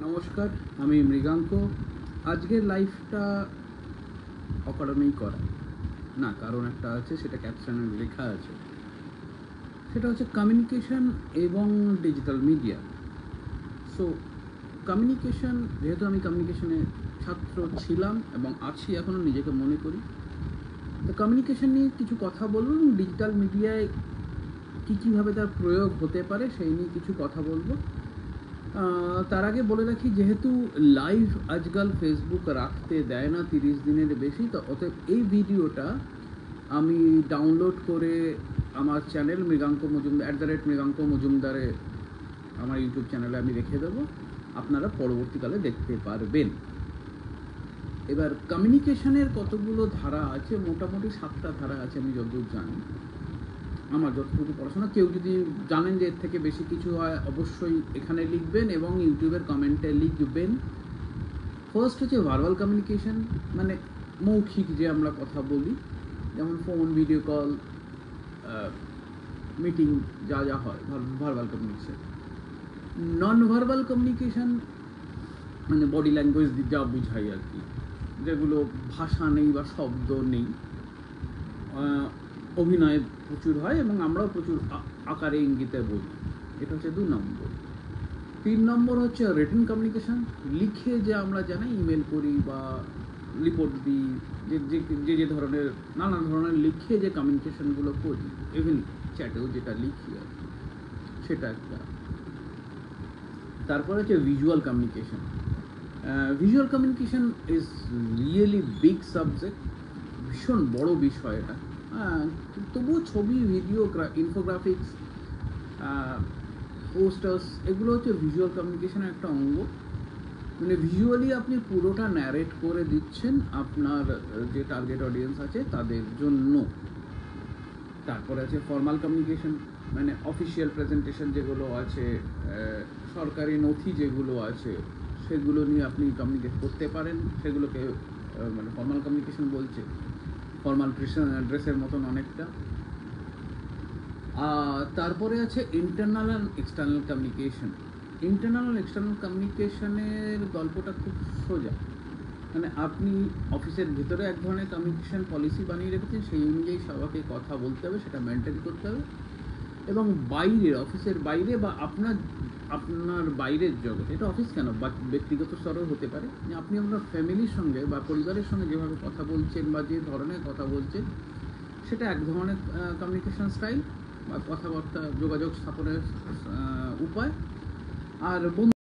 নমস্কার, আমি মৃগাঙ্ক। আজকের লাইফটা অকারণেই করা না, কারণ একটা আছে, সেটা ক্যাপশনে লেখা আছে। সেটা হচ্ছে কমিউনিকেশন এবং ডিজিটাল মিডিয়া। সো কমিউনিকেশন, যেহেতু আমি কমিউনিকেশনে ছাত্র ছিলাম এবং আছি এখনও, নিজেকে মনে করি, তো কমিউনিকেশন নিয়ে কিছু কথা বলবো এবং ডিজিটাল মিডিয়ায় কীভাবে তার প্রয়োগ হতে পারে সেই নিয়ে কিছু কথা বলবো। তার আগে বলে রাখি, যেহেতু লাইভ আজকাল ফেসবুক রাখতে দেয় না 30 দিনের বেশি, তো অতএব এই ভিডিওটা আমি ডাউনলোড করে আমার চ্যানেল মৃগাঙ্ক মজুমদার @মৃগাঙ্ক মজুমদারে, আমার ইউটিউব চ্যানেলে আমি রেখে দেবো। আপনারা পরবর্তীকালে দেখতে পারবেন। এবার কমিউনিকেশনের কতগুলো ধারা আছে, মোটামুটি 7টা ধারা আছে আমি যতদূর জানি, আমার যতটুকু পড়াশোনা। কেউ যদি জানেন যে এর থেকে বেশি কিছু হয়, অবশ্যই এখানে লিখবেন এবং ইউটিউবের কমেন্টে লিখবেন। ফার্স্ট হচ্ছে ভার্বাল কমিউনিকেশন, মানে মৌখিক যে আমরা কথা বলি, যেমন ফোন, ভিডিও কল, মিটিং, যা যা হয় verbal communication. Non verbal communication মানে বডি ল্যাঙ্গুয়েজ যা বোঝাই আর কি, যেগুলো ভাষা নেই বা শব্দ নেই, অভিনয় প্রচুর হয় এবং আমরাও প্রচুর আকারে ইঙ্গিতে বলি। এটা হচ্ছে 2 নম্বর। 3 নম্বর হচ্ছে রিটেন কমিউনিকেশন, লিখে যে আমরা জানাই, ইমেল করি বা রিপোর্ট দিই, যে ধরনের নানা ধরনের লিখে যে কমিউনিকেশনগুলো করি, ইভেন চ্যাটেও যেটা লিখি আর কি, সেটা একটা। তারপর হচ্ছে visual communication. Visual communication is really big subject, ভীষণ বড় বিষয় এটা। তবুও ছবি, ভিডিও, ইনফোগ্রাফিক্স, পোস্টার্স, এগুলো হচ্ছে ভিজুয়াল কমিউনিকেশনের একটা অঙ্গ। মানে ভিজুয়ালি আপনি পুরোটা ন্যারেট করে দিচ্ছেন আপনার যে টার্গেট অডিয়েন্স আছে তাদের জন্য। তারপরে আছে ফর্মাল কমিউনিকেশন, মানে অফিসিয়াল প্রেজেন্টেশন যেগুলো আছে, সরকারি নথি যেগুলো আছে, সেগুলো নিয়ে আপনি কমিউনিকেট করতে পারেন, সেগুলোকে মানে ফর্মাল কমিউনিকেশন বলছে। ফর্মাল ড্রেসের মতন অনেকটা। তারপরে আছে internal and external communication. Internal and external কমিউনিকেশনের গল্পটা খুব সোজা। মানে আপনি অফিসের ভিতরে এক ধরনের কমিউনিকেশন পলিসি বানিয়ে রেখেছেন, সেই অনুযায়ী সবাইকে কথা বলতে হবে, সেটা মেনটেন করতে হবে। এবং বাইরে, অফিসের বাইরে বা আপনার বাইরের জগৎ, এটা অফিস কেন, বা ব্যক্তিগত স্তরেও হতে পারে, যে আপনি আপনার ফ্যামিলির সঙ্গে বা পরিবারের সঙ্গে যেভাবে কথা বলছেন বা যে ধরনের কথা বলছেন, সেটা এক ধরনের কমিউনিকেশন স্টাইল বা কথাবার্তা, যোগাযোগ স্থাপনের উপায়। আর